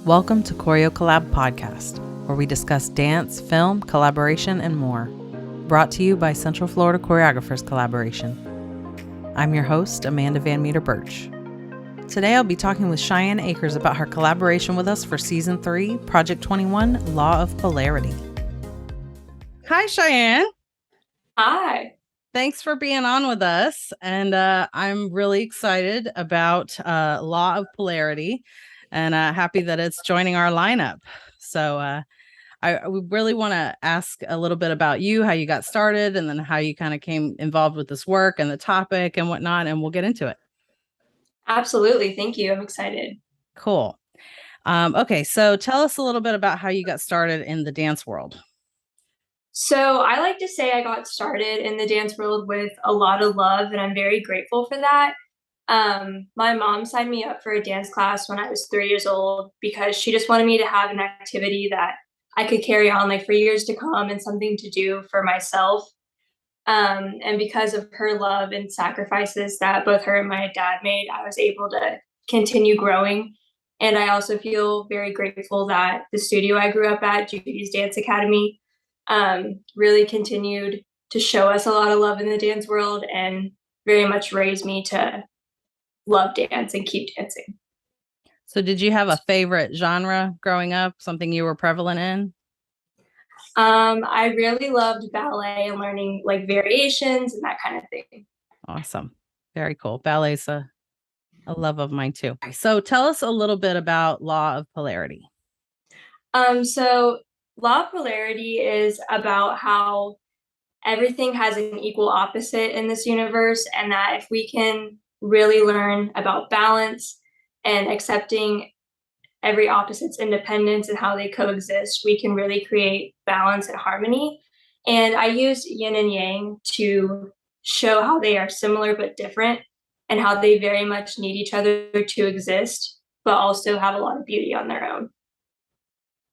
Welcome to ChoreoCollab Podcast, where we discuss dance, film, collaboration, and more. Brought to you by Central Florida Choreographers Collaboration. I'm your host, Amanda Van Meter Birch. Today I'll be talking with Shianne Akers about her collaboration with us for Season 3, Project 21, Law of Polarity. Hi, Shianne. Hi. Thanks for being on with us. And I'm really excited about Law of Polarity and happy that it's joining our lineup. So we really want to ask a little bit about you, how you got started, and then how you kind of came involved with this work and the topic and whatnot, and we'll get into it. Absolutely. Thank you. I'm excited. Cool. Okay, so tell us a little bit about how you got started in the dance world. So I like to say I got started in the dance world with a lot of love, and I'm very grateful for that. My mom signed me up for a dance class when I was 3 years old because she just wanted me to have an activity that I could carry on like for years to come and something to do for myself. And because of her love and sacrifices that both her and my dad made, I was able to continue growing. And I also feel very grateful that the studio I grew up at, Judy's Dance Academy, really continued to show us a lot of love in the dance world and very much raised me to love dance and keep dancing. So did you have a favorite genre growing up, something you were prevalent in? I really loved ballet and learning like variations and that kind of thing. Awesome. Very cool. Ballet's a love of mine too. So tell us a little bit about Law of Polarity. So law of polarity is about how everything has an equal opposite in this universe, and that if we can really learn about balance and accepting every opposite's independence and how they coexist, we can really create balance and harmony. And I use yin and yang to show how they are similar but different and how they very much need each other to exist, but also have a lot of beauty on their own.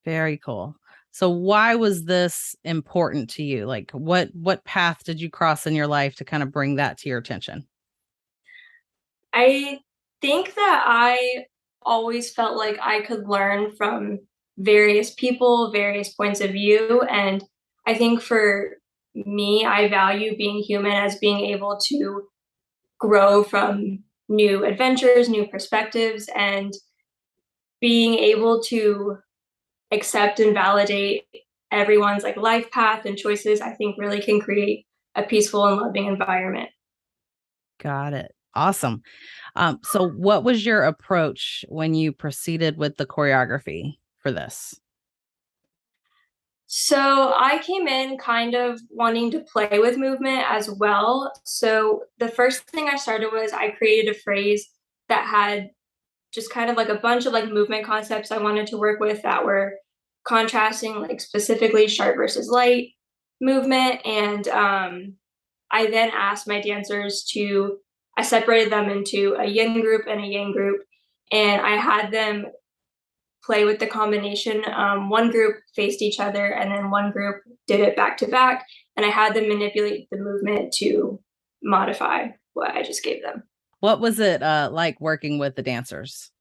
Very cool. So why was this important to you? Like what path did you cross in your life to kind of bring that to your attention? I think that I always felt like I could learn from various people, various points of view. And I think for me, I value being human as being able to grow from new adventures, new perspectives, and being able to accept and validate everyone's like life path and choices, I think really can create a peaceful and loving environment. Got it. Awesome. So what was your approach when you proceeded with the choreography for this? So I came in kind of wanting to play with movement as well. So the first thing I started was I created a phrase that had just kind of like a bunch of like movement concepts I wanted to work with that were contrasting like specifically sharp versus light movement. And I then asked my dancers to, I separated them into a yin group and a yang group. And I had them play with the combination. One group faced each other, and then one group did it back to back. And I had them manipulate the movement to modify what I just gave them. What was it like working with the dancers?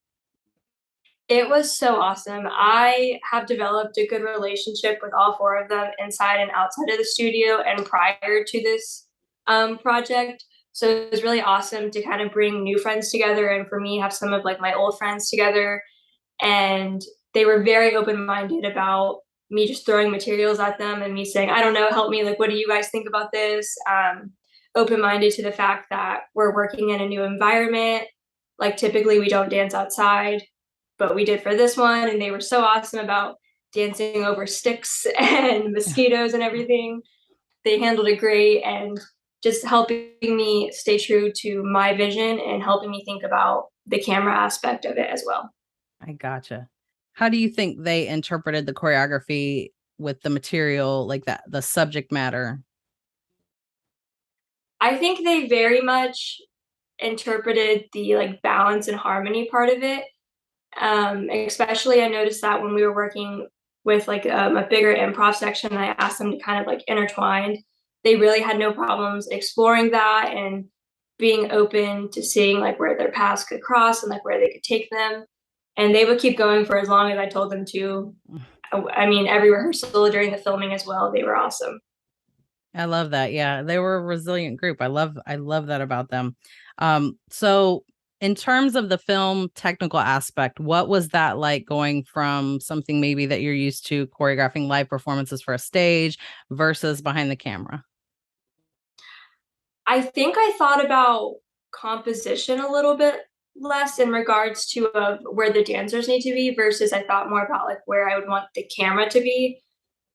It was so awesome. I have developed a good relationship with all four of them inside and outside of the studio and prior to this project. So it was really awesome to kind of bring new friends together and for me have some of like my old friends together. And they were very open-minded about me just throwing materials at them and me saying, I don't know, help me. Like, what do you guys think about this? Open-minded to the fact that we're working in a new environment. Like typically we don't dance outside, but we did for this one. And they were so awesome about dancing over sticks and mosquitoes and everything. They handled it great and just helping me stay true to my vision and helping me think about the camera aspect of it as well. I gotcha. How do you think they interpreted the choreography with the material, like that, the subject matter? I think they very much interpreted the like balance and harmony part of it. Especially I noticed that when we were working with like a bigger improv section, I asked them to kind of like intertwine. They really had no problems exploring that and being open to seeing like where their paths could cross and like where they could take them. and they would keep going for as long as I told them to. I mean, every rehearsal during the filming as well, they were awesome. I love that. Yeah, they were a resilient group. I love that about them. So in terms of the film technical aspect, what was that like going from something maybe that you're used to choreographing live performances for a stage versus behind the camera? I think I thought about composition a little bit less in regards to where the dancers need to be versus I thought more about like where I would want the camera to be.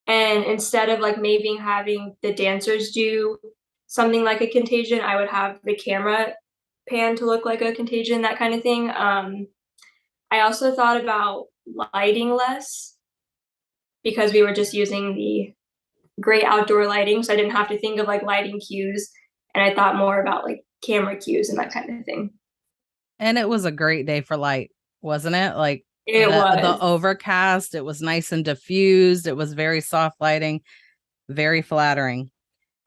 And instead of like maybe having the dancers do something like a contagion, I would have the camera pan to look like a contagion, that kind of thing. I also thought about lighting less because we were just using the great outdoor lighting, so I didn't have to think of like lighting cues. And I thought more about like camera cues and that kind of thing. And it was a great day for light, wasn't it? Like It the was. overcast, it was nice and diffused. It was very soft lighting, very flattering.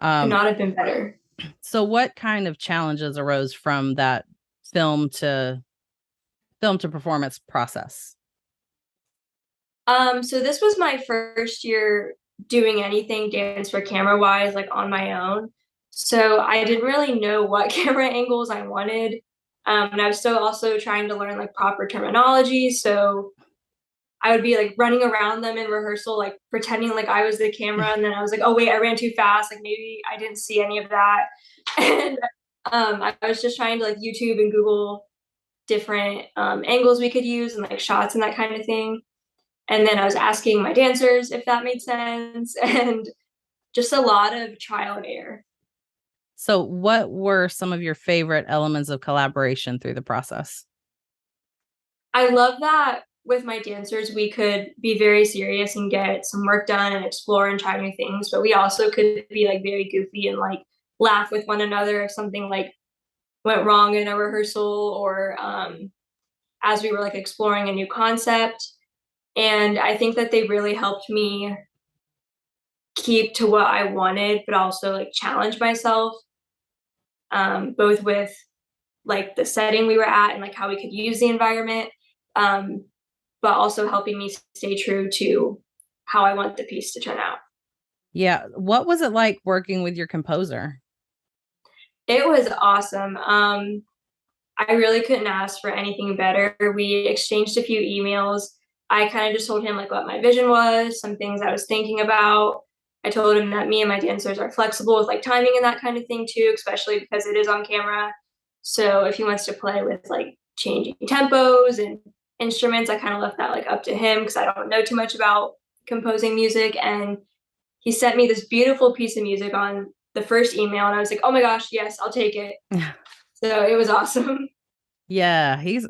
Could Um, not have been better. so what kind of challenges arose from that film to film to performance process? So this was my first year doing anything dance for camera wise, like on my own. So I didn't really know what camera angles I wanted. And I was still also trying to learn like proper terminology. So I would be like running around them in rehearsal, like pretending like I was the camera. And then I was like, oh wait, I ran too fast. Like maybe I didn't see any of that. And I was just trying to like YouTube and Google different angles we could use and like shots and that kind of thing. And then I was asking my dancers if that made sense, and just a lot of trial and error. So what were some of your favorite elements of collaboration through the process? I love that with my dancers, we could be very serious and get some work done and explore and try new things, but we also could be like very goofy and like laugh with one another if something like went wrong in a rehearsal or as we were like exploring a new concept. And I think that they really helped me keep to what I wanted, but also like challenge myself, both with like the setting we were at and like how we could use the environment, um, but also helping me stay true to how I want the piece to turn out. Yeah. What was it like working with your composer? It was awesome. I really couldn't ask for anything better. We exchanged a few emails. I kind of just told him like what my vision was, some things I was thinking about. I told him that me and my dancers are flexible with like timing and that kind of thing too, especially because it is on camera. So if he wants to play with like changing tempos and instruments, I kind of left that like up to him because I don't know too much about composing music. And he sent me this beautiful piece of music on the first email, and I was like, oh my gosh, yes, I'll take it. So it was awesome. Yeah, he's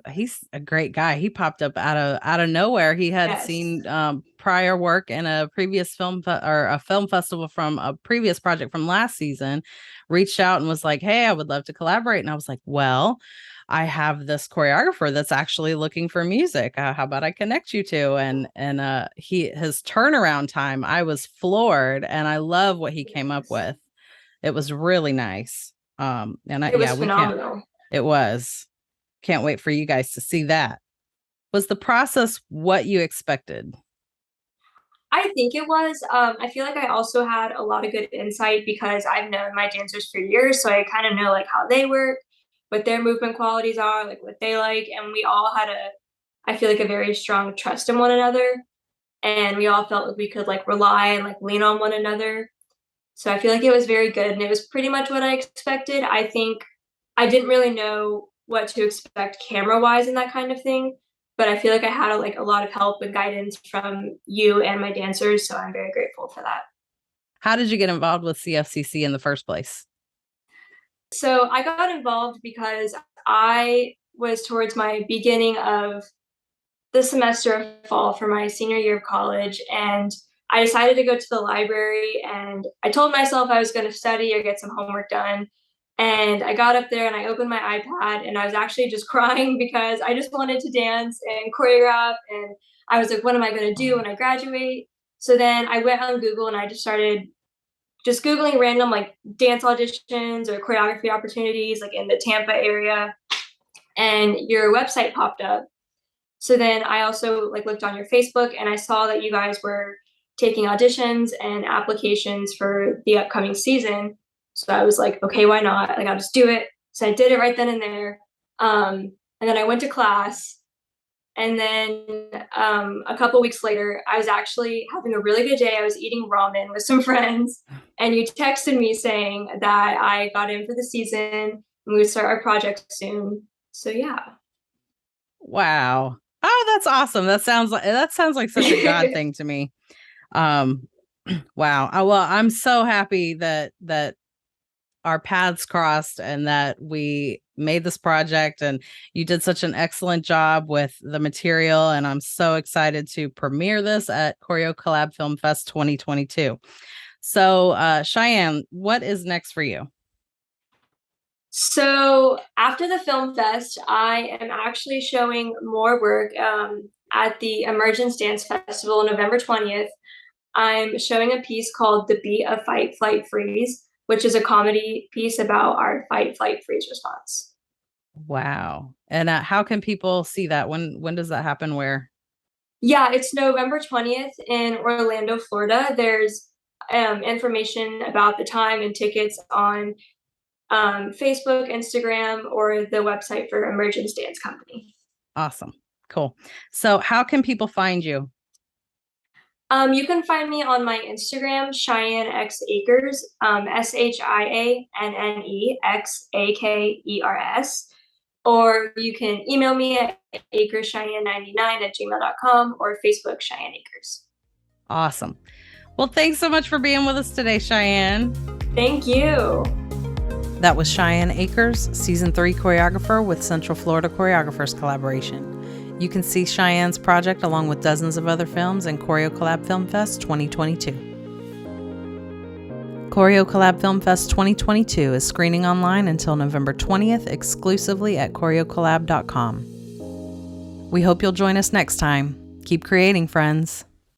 a great guy. He popped up out of nowhere. He had Yes. seen prior work in a previous or a film festival from a previous project from last season, reached out and was like, "Hey, I would love to collaborate." And I was like, "Well, I have this choreographer that's actually looking for music. How about I connect you to?" And his turnaround time, I was floored, and I love what he came up Yes. with. It was really nice. And It yeah, was we can't. phenomenal. It was. Can't wait for you guys to see that. Was the process what you expected? I think it was. I feel like I also had a lot of good insight because I've known my dancers for years, so I kind of know like how they work, what their movement qualities are, like what they like, and we all had I feel like a very strong trust in one another, and we all felt like we could like rely and like lean on one another. So I feel like it was very good, and it was pretty much what I expected. I think I didn't really know what to expect camera wise and that kind of thing, but I feel like I had like a lot of help and guidance from you and my dancers, so I'm very grateful for that. How did you get involved with CFCC in the first place? So I got involved because I was towards my beginning of the semester of fall for my senior year of college, and I decided to go to the library, and I told myself I was going to study or get some homework done. And I got up there and I opened my iPad and I was actually just crying because I just wanted to dance and choreograph, and I was like, what am I going to do when I graduate? So then I went on Google and I just started just googling random like dance auditions or choreography opportunities like in the Tampa area, and your website popped up. So then I also like looked on your Facebook and I saw that you guys were taking auditions and applications for the upcoming season. So I was like, okay, why not? Like, I'll just do it. So I did it right then and there. And then I went to class. And then a couple weeks later, I was actually having a really good day. I was eating ramen with some friends. And you texted me saying that I got in for the season and we would start our project soon. So yeah. Wow. Oh, that's awesome. That sounds like such a God thing to me. Wow. Well, I'm so happy that our paths crossed and that we made this project, and you did such an excellent job with the material. And I'm so excited to premiere this at ChoreoCollab Film Fest 2022. So, Shianne, what is next for you? So after the film fest, I am actually showing more work at the Emergence Dance Festival on November 20th. I'm showing a piece called The Beat of Fight, Flight, Freeze, which is a comedy piece about our fight, flight, freeze response. Wow. And how can people see that? When does that happen? Where? Yeah, it's November 20th in Orlando, Florida. There's information about the time and tickets on Facebook, Instagram, or the website for Emergence Dance Company. Awesome. Cool. So how can people find you? You can find me on my Instagram, Shianne X Akers, ShianneXakers, or you can email me at akerscheyenne99@gmail.com or Facebook Shianne Akers. Awesome. Well, thanks so much for being with us today, Shianne. Thank you. That was Shianne Akers, Season 3 choreographer with Central Florida Choreographers Collaboration. You can see Shianne's project along with dozens of other films in ChoreoCollab Film Fest 2022. ChoreoCollab Film Fest 2022 is screening online until November 20th exclusively at ChoreoCollab.com. We hope you'll join us next time. Keep creating, friends.